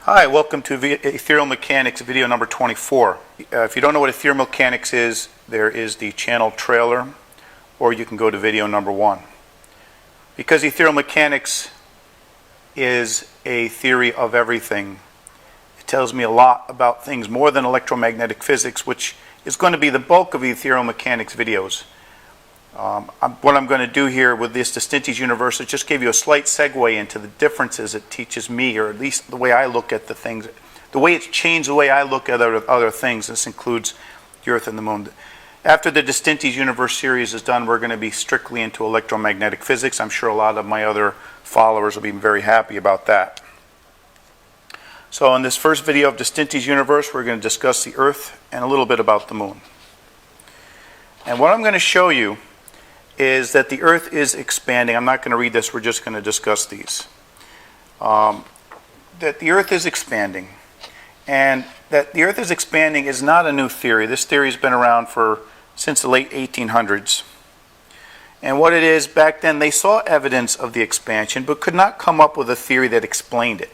Hi, welcome to Ethereal Mechanics video number 24. If you don't know what Ethereal Mechanics is, there is the channel trailer, or you can go to video number 1. Because Ethereal Mechanics is a theory of everything, it tells me a lot about things more than electromagnetic physics, which is going to be the bulk of Ethereal Mechanics videos. What I'm going to do here with this Distinti's universe is just give you a slight segue into the differences it teaches me, or at least the way I look at the things, the way it's changed the way I look at other things. This includes the Earth and the Moon. After the Distinti's universe series is done, we're going to be strictly into electromagnetic physics. I'm sure a lot of my other followers will be very happy about that. So in this first video of Distinti's universe, we're going to discuss the Earth and a little bit about the Moon. And what I'm going to show you is that the Earth is expanding. I'm not going to read this, we're just going to discuss these. That the Earth is expanding. And that the Earth is expanding is not a new theory. This theory has been around since the late 1800s. And what it is, back then they saw evidence of the expansion, but could not come up with a theory that explained it.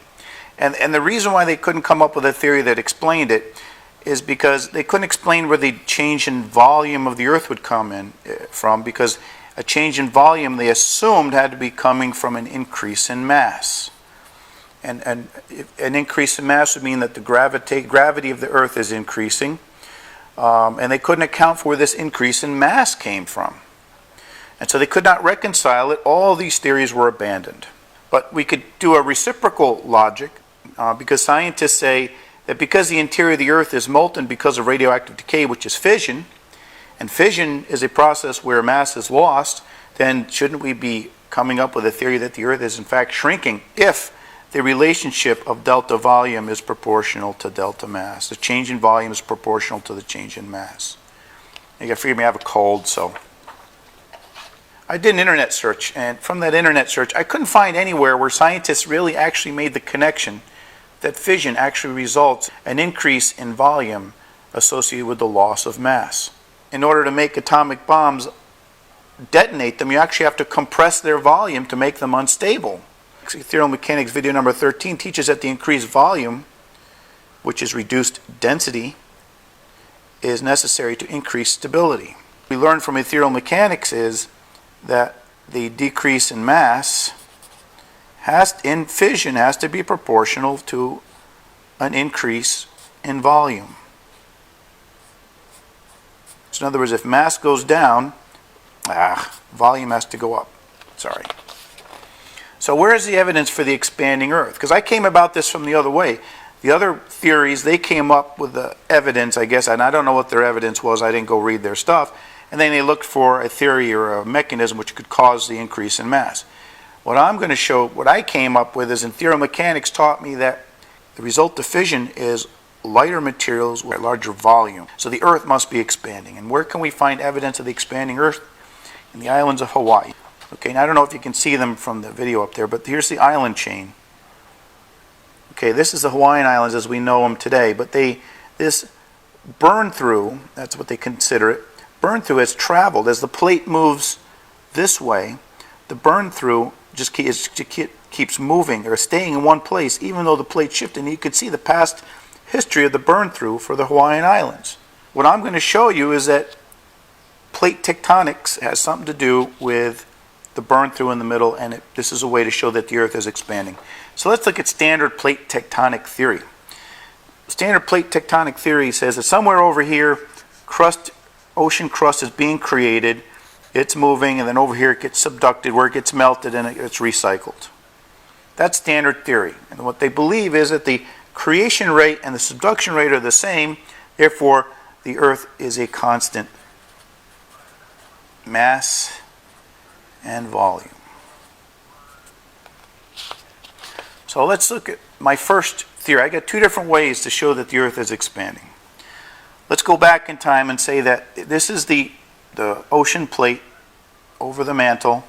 And the reason why they couldn't come up with a theory that explained it is because they couldn't explain where the change in volume of the Earth would come from, because a change in volume they assumed had to be coming from an increase in mass. And an increase in mass would mean that the gravity of the Earth is increasing, and they couldn't account for where this increase in mass came from. And so they could not reconcile it. All these theories were abandoned. But we could do a reciprocal logic, because scientists say that because the interior of the Earth is molten because of radioactive decay, which is fission, and fission is a process where mass is lost, then shouldn't we be coming up with a theory that the Earth is in fact shrinking if the relationship of delta volume is proportional to delta mass? The change in volume is proportional to the change in mass. You gotta forgive me, I have a cold, so. I did an internet search, and from that internet search, I couldn't find anywhere where scientists really actually made the connection that fission actually results in an increase in volume associated with the loss of mass. In order to make atomic bombs, detonate them, you actually have to compress their volume to make them unstable. Ethereal Mechanics video number 13 teaches that the increased volume, which is reduced density, is necessary to increase stability. What we learned from Ethereal Mechanics is that the decrease in mass in fission has to be proportional to an increase in volume. So in other words, if mass goes down, volume has to go up. Sorry. So where is the evidence for the expanding Earth? Because I came about this from the other way. The other theories, they came up with the evidence, I guess, and I don't know what their evidence was. I didn't go read their stuff. And then they looked for a theory or a mechanism which could cause the increase in mass. What I'm going to show, what I came up with is Ethereal Mechanics taught me that the result of fission is lighter materials with larger volume. So the Earth must be expanding. And where can we find evidence of the expanding Earth? In the islands of Hawaii. Okay, now I don't know if you can see them from the video up there, but here's the island chain. Okay, this is the Hawaiian Islands as we know them today, but this burn through, that's what they consider it, burn through has traveled. As the plate moves this way, the burn through just keeps moving or staying in one place, even though the plate shifted. And you can see the past history of the burn through for the Hawaiian Islands. What I'm going to show you is that plate tectonics has something to do with the burn through in the middle, and this is a way to show that the Earth is expanding. So let's look at standard plate tectonic theory. Standard plate tectonic theory says that somewhere over here, ocean crust is being created, it's moving, and then over here it gets subducted, where it gets melted and it's recycled. That's standard theory. And what they believe is that the creation rate and the subduction rate are the same, therefore the Earth is a constant mass and volume. So let's look at my first theory. I got two different ways to show that the Earth is expanding. Let's go back in time and say that this is the ocean plate over the mantle,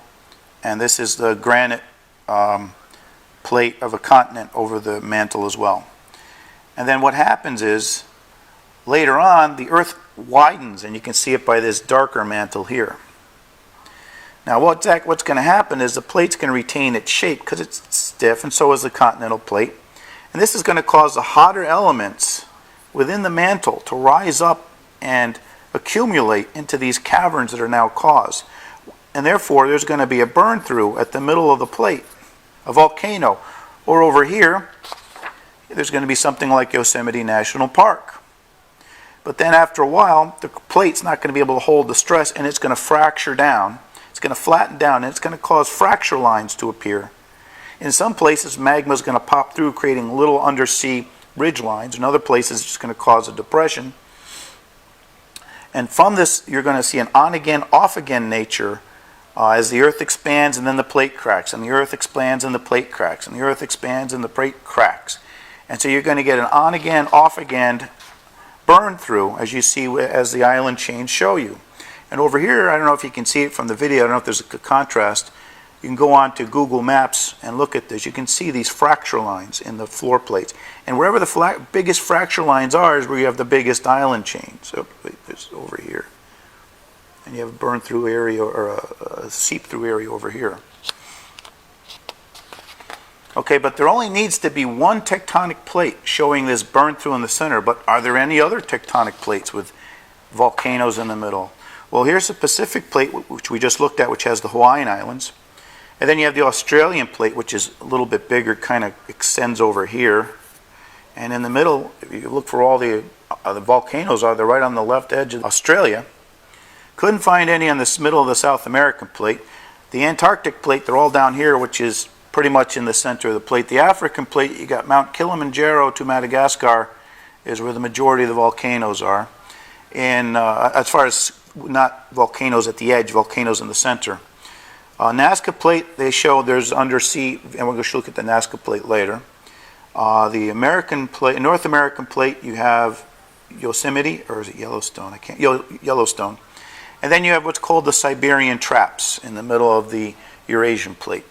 and this is the granite plate of a continent over the mantle as well. And then what happens is, later on, the Earth widens, and you can see it by this darker mantle here. Now what's going to happen is the plate's going to retain its shape because it's stiff, and so is the continental plate. And this is going to cause the hotter elements within the mantle to rise up and accumulate into these caverns that are now caused. And therefore, there's going to be a burn through at the middle of the plate, a volcano. Or over here, there's going to be something like Yosemite National Park. But then after a while, the plate's not going to be able to hold the stress, and it's going to fracture down. It's going to flatten down, and it's going to cause fracture lines to appear. In some places, magma is going to pop through, creating little undersea ridge lines. In other places, it's just going to cause a depression. And from this, you're going to see an on-again, off-again nature as the Earth expands and then the plate cracks, and the Earth expands and the plate cracks, and the Earth expands and the plate cracks. And so you're going to get an on-again, off-again burn through, as you see as the island chains show you. And over here, I don't know if you can see it from the video, I don't know if there's a contrast. You can go on to Google Maps and look at this. You can see these fracture lines in the floor plates. And wherever the biggest fracture lines are is where you have the biggest island chain. So there's over here. And you have a burn through area or a seep through area over here. Okay, but there only needs to be one tectonic plate showing this burn through in the center. But are there any other tectonic plates with volcanoes in the middle? Well, here's the Pacific plate, which we just looked at, which has the Hawaiian Islands. And then you have the Australian plate, which is a little bit bigger, kind of extends over here. And in the middle, if you look for all the volcanoes, they're right on the left edge of Australia. Couldn't find any on the middle of the South American plate. The Antarctic plate, they're all down here, which is pretty much in the center of the plate. The African plate, you got Mount Kilimanjaro to Madagascar, is where the majority of the volcanoes are. And as far as not volcanoes at the edge, volcanoes in the center. Nazca plate, they show there's undersea, and we're going to look at the Nazca plate later. The American plate, North American plate, you have Yosemite, or is it Yellowstone? Yellowstone. And then you have what's called the Siberian traps in the middle of the Eurasian plate.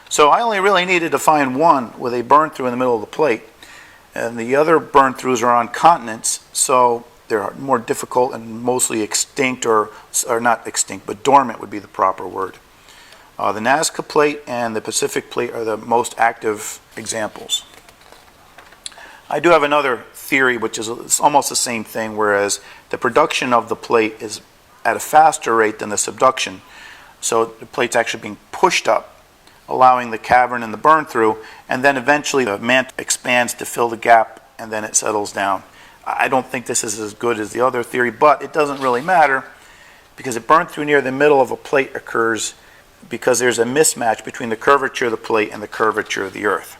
So I only really needed to find one with a burn through in the middle of the plate. And the other burn throughs are on continents, so they're more difficult and mostly extinct, or not extinct, but dormant would be the proper word. The Nazca plate and the Pacific plate are the most active examples. I do have another theory, which is it's almost the same thing, whereas the production of the plate is at a faster rate than the subduction. So the plate's actually being pushed up, allowing the cavern and the burn through, and then eventually the mantle expands to fill the gap, and then it settles down. I don't think this is as good as the other theory, but it doesn't really matter, because a burn through near the middle of a plate occurs because there's a mismatch between the curvature of the plate and the curvature of the Earth.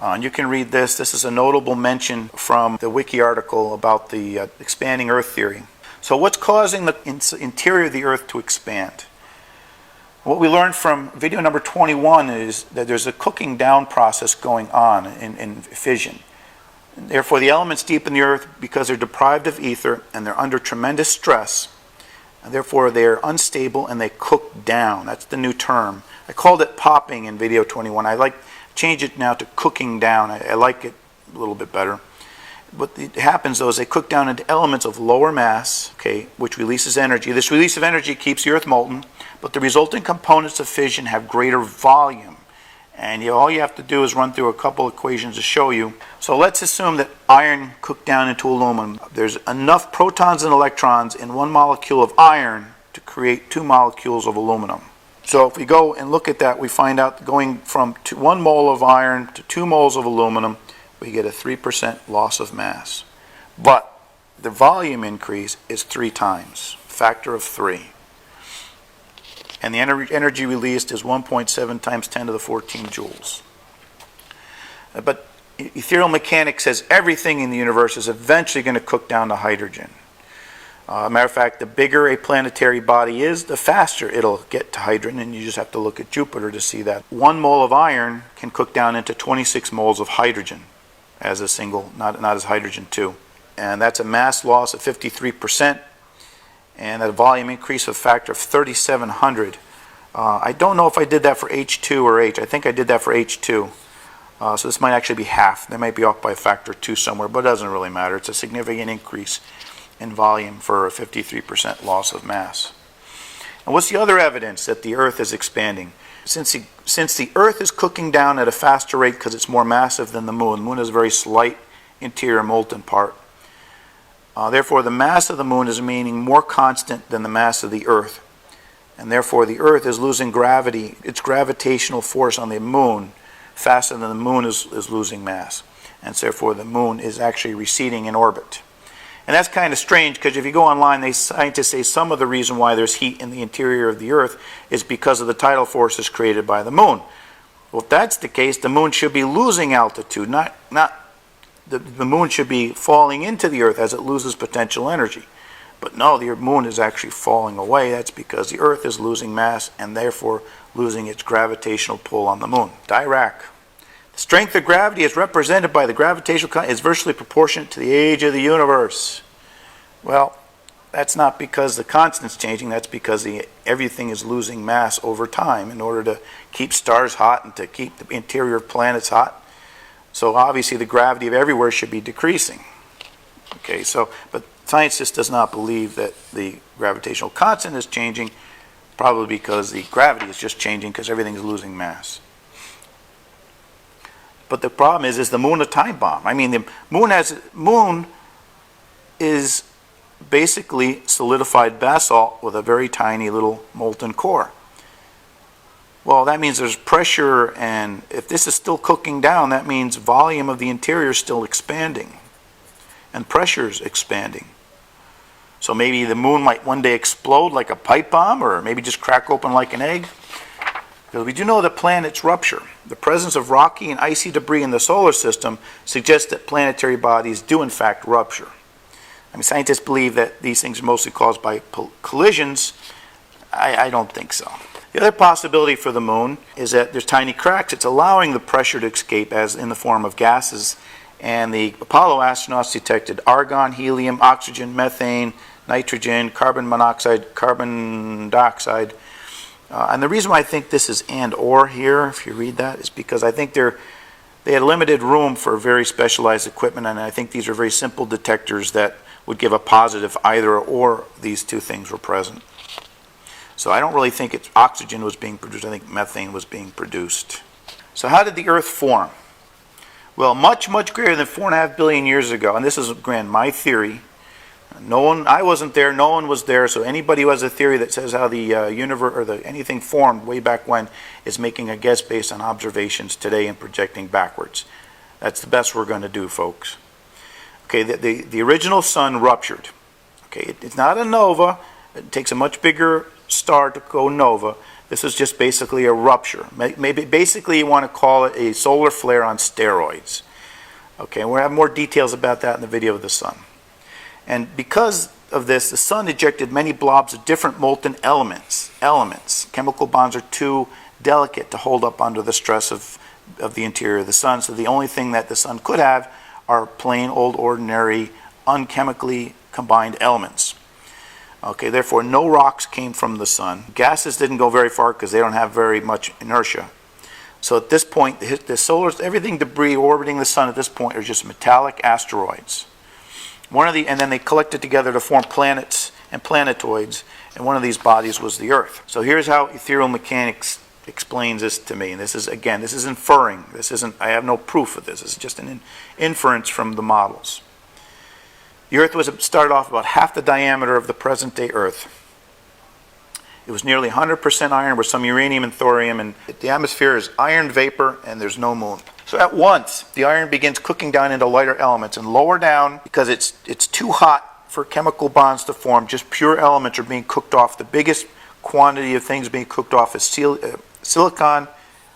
And you can read this. This is a notable mention from the wiki article about the expanding Earth theory. So what's causing the interior of the Earth to expand? What we learned from video number 21 is that there's a cooking down process going on in fission. Therefore, the elements deep in the Earth, because they're deprived of ether and they're under tremendous stress, and therefore they're unstable and they cook down. That's the new term. I called it popping in video 21. I change it now to cooking down. I like it a little bit better. What happens, though, is they cook down into elements of lower mass, okay, which releases energy. This release of energy keeps the Earth molten, but the resulting components of fission have greater volume. And all you have to do is run through a couple equations to show you. So let's assume that iron cooked down into aluminum. There's enough protons and electrons in one molecule of iron to create 2 molecules of aluminum. So if we go and look at that, we find out going from 1 mole of iron to 2 moles of aluminum, we get a 3% loss of mass. But the volume increase is 3 times, factor of 3. And the energy released is 1.7 times 10 to the 14 joules. But ethereal mechanics says everything in the universe is eventually going to cook down to hydrogen. Matter of fact, the bigger a planetary body is, the faster it'll get to hydrogen, and you just have to look at Jupiter to see that. 1 mole of iron can cook down into 26 moles of hydrogen as a single, not as hydrogen 2. And that's a mass loss of 53%, and a volume increase of a factor of 3,700. I don't know if I did that for H2 or H. I think I did that for H2. So this might actually be half. They might be off by a factor of 2 somewhere, but it doesn't really matter. It's a significant increase in volume for a 53% loss of mass. And what's the other evidence that the Earth is expanding? Since the Earth is cooking down at a faster rate because it's more massive than the moon has a very slight interior molten part. Therefore, the mass of the moon is remaining more constant than the mass of the Earth. And therefore, the Earth is losing gravity, its gravitational force on the moon, faster than the moon is losing mass. And so therefore, the moon is actually receding in orbit. And that's kind of strange because if you go online, scientists say some of the reason why there's heat in the interior of the Earth is because of the tidal forces created by the moon. Well, if that's the case, the moon should be losing altitude, not the moon should be falling into the Earth as it loses potential energy. But no, the moon is actually falling away. That's because the Earth is losing mass and therefore losing its gravitational pull on the moon. Dirac. The strength of gravity as represented by the gravitational constant is virtually proportionate to the age of the universe. Well, that's not because the constant's changing. That's because everything is losing mass over time in order to keep stars hot and to keep the interior of planets hot. So obviously the gravity of everywhere should be decreasing. Okay, but science just does not believe that the gravitational constant is changing, probably because the gravity is just changing because everything is losing mass. But the problem is the moon a time bomb? I mean, the moon is basically solidified basalt with a very tiny little molten core. Well, that means there's pressure, and if this is still cooking down, that means volume of the interior is still expanding, and pressure is expanding. So maybe the moon might one day explode like a pipe bomb, or maybe just crack open like an egg. Because we do know that planets rupture. The presence of rocky and icy debris in the solar system suggests that planetary bodies do in fact rupture. I mean, scientists believe that these things are mostly caused by collisions. I don't think so. The other possibility for the moon is that there's tiny cracks. It's allowing the pressure to escape as in the form of gases. And the Apollo astronauts detected argon, helium, oxygen, methane, nitrogen, carbon monoxide, carbon dioxide. And the reason why I think this is and or here, if you read that, is because I think they had limited room for very specialized equipment, and I think these are very simple detectors that would give a positive either or these two things were present. So I don't really think oxygen was being produced. I think methane was being produced. So how did the Earth form? Well, much, much greater than 4.5 billion years ago, and this is, again, my theory. I wasn't there, no one was there, so anybody who has a theory that says how the universe or anything formed way back when is making a guess based on observations today and projecting backwards. That's the best we're going to do, folks. Okay, the original sun ruptured. Okay, it's not a nova. It takes a much bigger star to go nova. This is just basically a rupture. Maybe basically you want to call it a solar flare on steroids. Okay, we'll have more details about that in the video of the sun. And because of this, the sun ejected many blobs of different molten elements. Chemical bonds are too delicate to hold up under the stress of the interior of the sun. So the only thing that the sun could have are plain old ordinary unchemically combined elements. Okay, therefore no rocks came from the sun. Gases didn't go very far because they don't have very much inertia. So at this point, everything debris orbiting the sun at this point are just metallic asteroids. And then they collected together to form planets and planetoids, and one of these bodies was the Earth. So here's how Ethereal Mechanics explains this to me. And this is inferring. I have no proof of this. This is just an inference from the models. The Earth started off about half the diameter of the present-day Earth. It was nearly 100% iron with some uranium and thorium, and the atmosphere is iron vapor, and there's no moon. So at once, the iron begins cooking down into lighter elements, and lower down, because it's too hot for chemical bonds to form, just pure elements are being cooked off. The biggest quantity of things being cooked off is silicon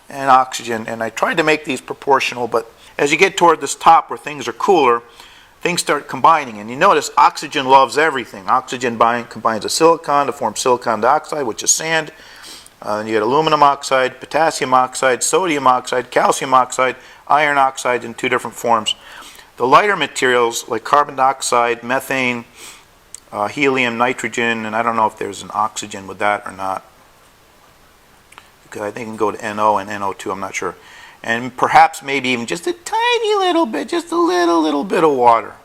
and oxygen, and I tried to make these proportional, but as you get toward this top where things are cooler, things start combining, and you notice oxygen loves everything. Oxygen combines with silicon to form silicon dioxide, which is sand. Then you get aluminum oxide, potassium oxide, sodium oxide, calcium oxide, iron oxide in two different forms. The lighter materials like carbon dioxide, methane, helium, nitrogen, and I don't know if there's an oxygen with that or not, because I think it can go to NO and NO2, I'm not sure. And perhaps maybe even just a tiny little bit, just a little bit of water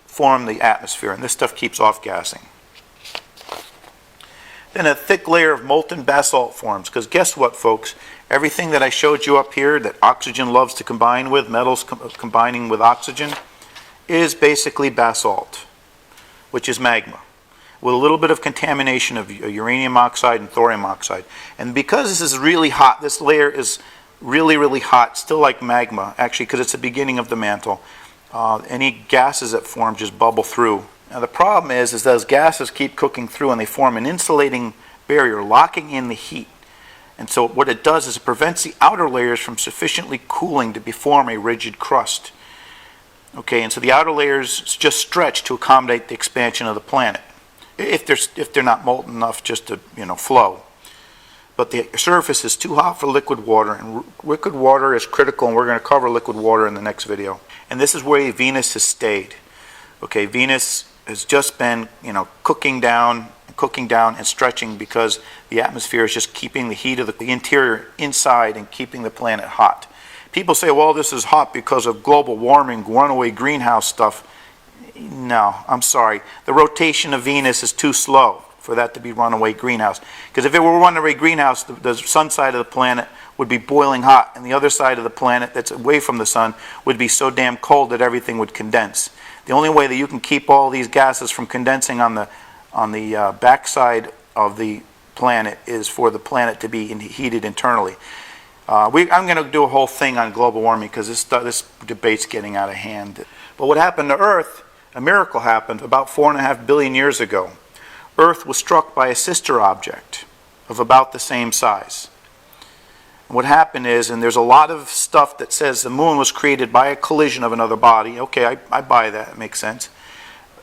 form the atmosphere, and this stuff keeps off gassing. Then a thick layer of molten basalt forms, because guess what, folks? Everything that I showed you up here that oxygen loves to combine with, metals combining with oxygen, is basically basalt, which is magma, with a little bit of contamination of uranium oxide and thorium oxide. And because this is really hot, this layer is really, really hot, still like magma, actually, because it's the beginning of the mantle. Any gases that form just bubble through. Now the problem is those gases keep cooking through and they form an insulating barrier, locking in the heat. And so what it does is it prevents the outer layers from sufficiently cooling to form a rigid crust. Okay, and so the outer layers just stretch to accommodate the expansion of the planet, if they're not molten enough just to flow. But the surface is too hot for liquid water, and liquid water is critical, and we're going to cover liquid water in the next video. And this is where Venus has stayed. Okay, Venus has just been cooking down and stretching because the atmosphere is just keeping the heat of the interior inside and keeping the planet hot. People say, well, this is hot because of global warming, runaway greenhouse stuff. No, I'm sorry. The rotation of Venus is too slow for that to be runaway greenhouse. Because if it were runaway greenhouse, the sun side of the planet would be boiling hot, and the other side of the planet that's away from the sun would be so damn cold that everything would condense. The only way that you can keep all these gases from condensing on the backside of the planet is for the planet to be heated internally. I'm going to do a whole thing on global warming because this debate's getting out of hand. But what happened to Earth, a miracle happened about 4.5 billion years ago. Earth was struck by a sister object of about the same size. What happened is, and there's a lot of stuff that says the moon was created by a collision of another body. Okay, I buy that. It makes sense.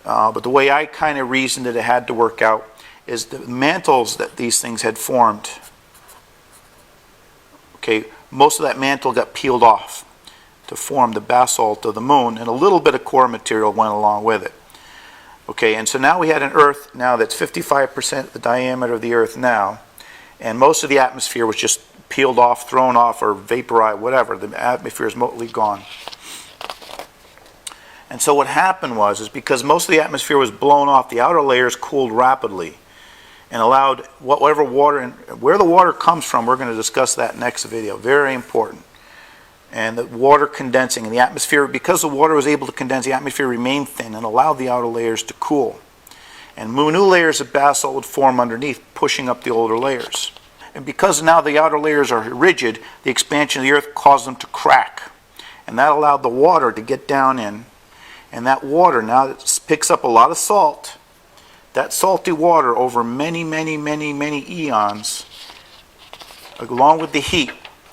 But the way I kind of reasoned that it had to work out is the mantles that these things had formed. Okay, most of that mantle got peeled off to form the basalt of the moon, and a little bit of core material went along with it. Okay, and so now we had an Earth now that's 55% the diameter of the Earth now, and most of the atmosphere was just peeled off, thrown off, or vaporized, whatever. The atmosphere is mostly gone. And so what happened is because most of the atmosphere was blown off, the outer layers cooled rapidly and allowed whatever water, and where the water comes from, we're going to discuss that next video. Very important. And the water condensing in the atmosphere, because the water was able to condense, the atmosphere remained thin and allowed the outer layers to cool. And new layers of basalt would form underneath, pushing up the older layers. And because now the outer layers are rigid, the expansion of the Earth caused them to crack. And that allowed the water to get down in. And that water now picks up a lot of salt. That salty water over many, many, many, many eons, along with the heat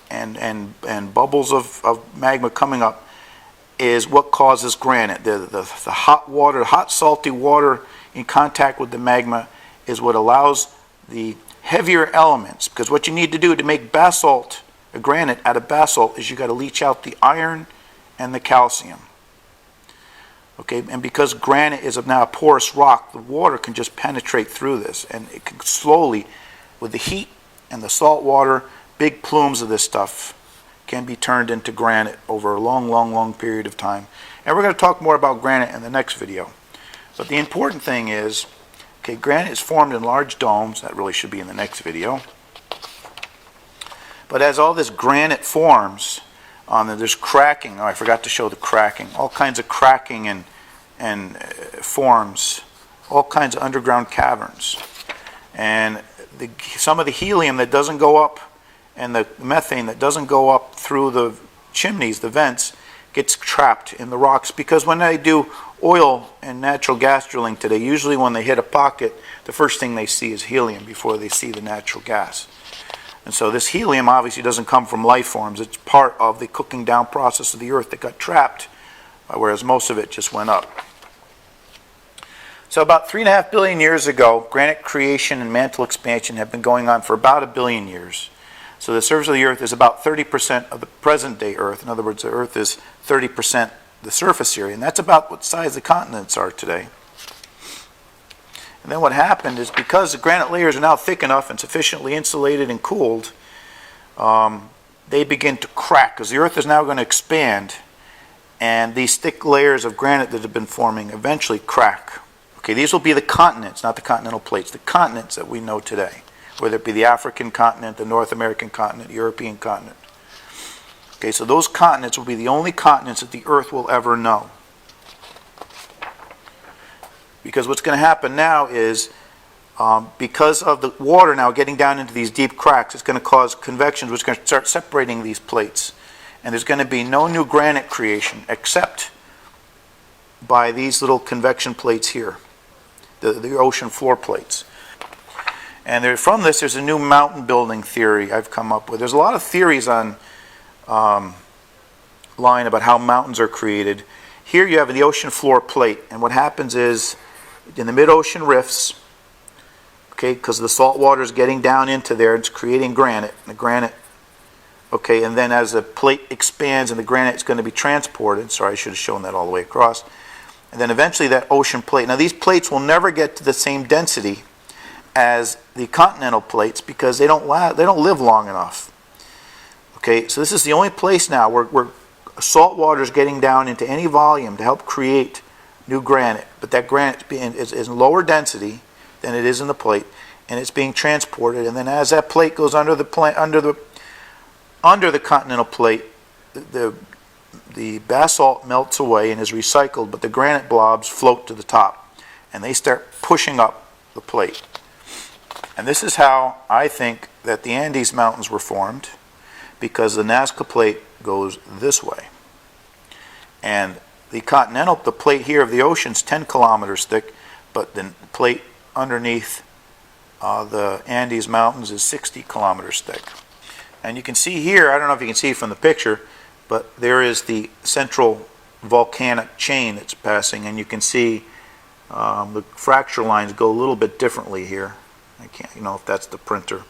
and bubbles of magma coming up, is what causes granite. The hot water, hot salty water in contact with the magma is what allows the heavier elements, because what you need to do to make basalt, a granite out of basalt, is you got to leach out the iron and the calcium. Okay, and because granite is now a porous rock, the water can just penetrate through this, and it can slowly, with the heat and the salt water, big plumes of this stuff can be turned into granite over a long, long, long period of time. And we're going to talk more about granite in the next video. But the important thing is, okay, granite is formed in large domes. That really should be in the next video. But as all this granite forms, there's cracking. Oh, I forgot to show the cracking. All kinds of cracking and forms, all kinds of underground caverns. And some of the helium that doesn't go up and the methane that doesn't go up through the chimneys, the vents, gets trapped in the rocks. Because when they do oil and natural gas drilling today, usually when they hit a pocket, the first thing they see is helium before they see the natural gas. And so this helium obviously doesn't come from life forms. It's part of the cooking down process of the Earth that got trapped, whereas most of it just went up. So about 3.5 billion years ago, granite creation and mantle expansion have been going on for about 1 billion years. So the surface of the Earth is about 30% of the present-day Earth. In other words, the Earth is 30% the surface area, and that's about what size the continents are today. And then what happened is, because the granite layers are now thick enough and sufficiently insulated and cooled, they begin to crack, because the Earth is now going to expand, and these thick layers of granite that have been forming eventually crack. Okay, these will be the continents, not the continental plates, the continents that we know today, whether it be the African continent, the North American continent, European continent. Okay, so those continents will be the only continents that the Earth will ever know. Because what's going to happen now is, because of the water now getting down into these deep cracks, it's going to cause convections, which is going to start separating these plates. And there's going to be no new granite creation except by these little convection plates here, the ocean floor plates. And from this, there's a new mountain building theory I've come up with. There's a lot of theories on line about how mountains are created. Here you have the ocean floor plate, and what happens is in the mid-ocean rifts, okay, because the salt water is getting down into there, it's creating granite. And the granite, okay, and then as the plate expands and the granite is going to be transported, sorry, I should have shown that all the way across, and then eventually that ocean plate. Now these plates will never get to the same density as the continental plates because they don't live long enough. Okay, so this is the only place now where salt water is getting down into any volume to help create new granite, but that granite is lower density than it is in the plate, and it's being transported. And then as that plate goes under the continental plate, the basalt melts away and is recycled, but the granite blobs float to the top, and they start pushing up the plate. And this is how I think that the Andes Mountains were formed, because the Nazca plate goes this way. And the plate here of the ocean is 10 kilometers thick, but the plate underneath the Andes Mountains is 60 kilometers thick. And you can see here, I don't know if you can see from the picture, but there is the central volcanic chain that's passing, and you can see the fracture lines go a little bit differently here. I can't know if that's the printer.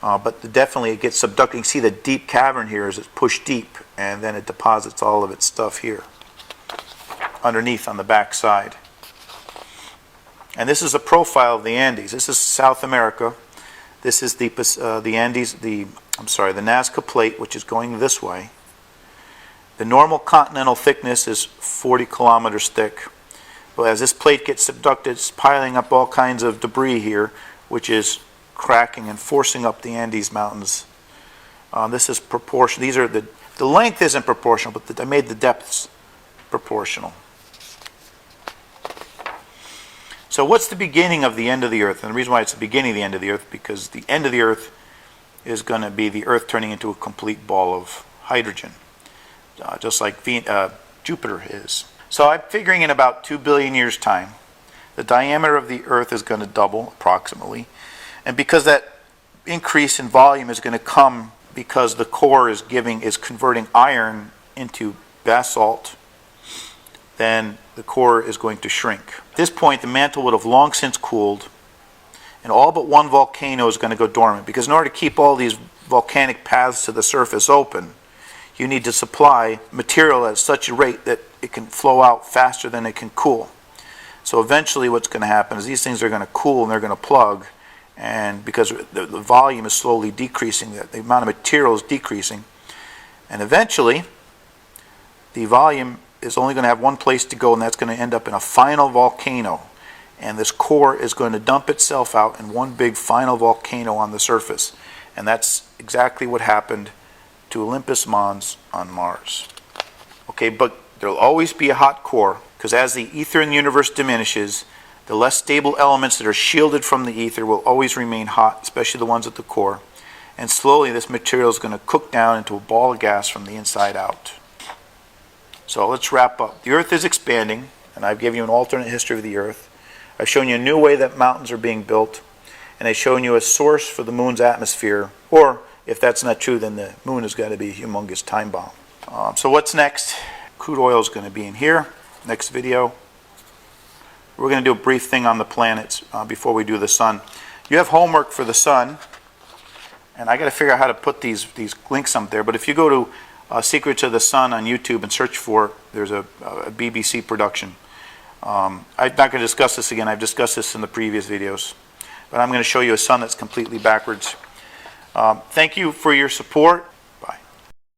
But definitely it gets subducted. You can see the deep cavern here as it's pushed deep, and then it deposits all of its stuff here underneath on the back side. And this is a profile of the Andes. This is South America. This is the Andes, the Nazca plate, which is going this way. The normal continental thickness is 40 kilometers thick. But as this plate gets subducted, it's piling up all kinds of debris here, which is cracking and forcing up the Andes Mountains. This is proportional. These are the length isn't proportional, but I made the depths proportional. So what's the beginning of the end of the Earth? And the reason why it's the beginning of the end of the Earth, because the end of the Earth is going to be the Earth turning into a complete ball of hydrogen, just like Jupiter is. So I'm figuring in about 2 billion years' time, the diameter of the Earth is going to double approximately. And because that increase in volume is going to come because the core is converting iron into basalt, then the core is going to shrink. At this point, the mantle would have long since cooled, and all but one volcano is going to go dormant, because in order to keep all these volcanic paths to the surface open, you need to supply material at such a rate that it can flow out faster than it can cool. So eventually what's going to happen is these things are going to cool and they're going to plug, and because the volume is slowly decreasing, the amount of material is decreasing, and eventually the volume is only going to have one place to go, and that's going to end up in a final volcano. And this core is going to dump itself out in one big final volcano on the surface. And that's exactly what happened to Olympus Mons on Mars. Okay, but there'll always be a hot core, because as the ether in the universe diminishes, the less stable elements that are shielded from the ether will always remain hot, especially the ones at the core. And slowly this material is going to cook down into a ball of gas from the inside out. So let's wrap up. The Earth is expanding, and I've given you an alternate history of the Earth. I've shown you a new way that mountains are being built, and I've shown you a source for the moon's atmosphere, or if that's not true, then the moon is going to be a humongous time bomb. So what's next? Crude oil is going to be in here. Next video. We're going to do a brief thing on the planets before we do the sun. You have homework for the sun, and I got to figure out how to put these links up there, but if you go to Secrets of the Sun on YouTube and search for it, there's a BBC production. I'm not going to discuss this again. I've discussed this in the previous videos. But I'm going to show you a sun that's completely backwards. Thank you for your support.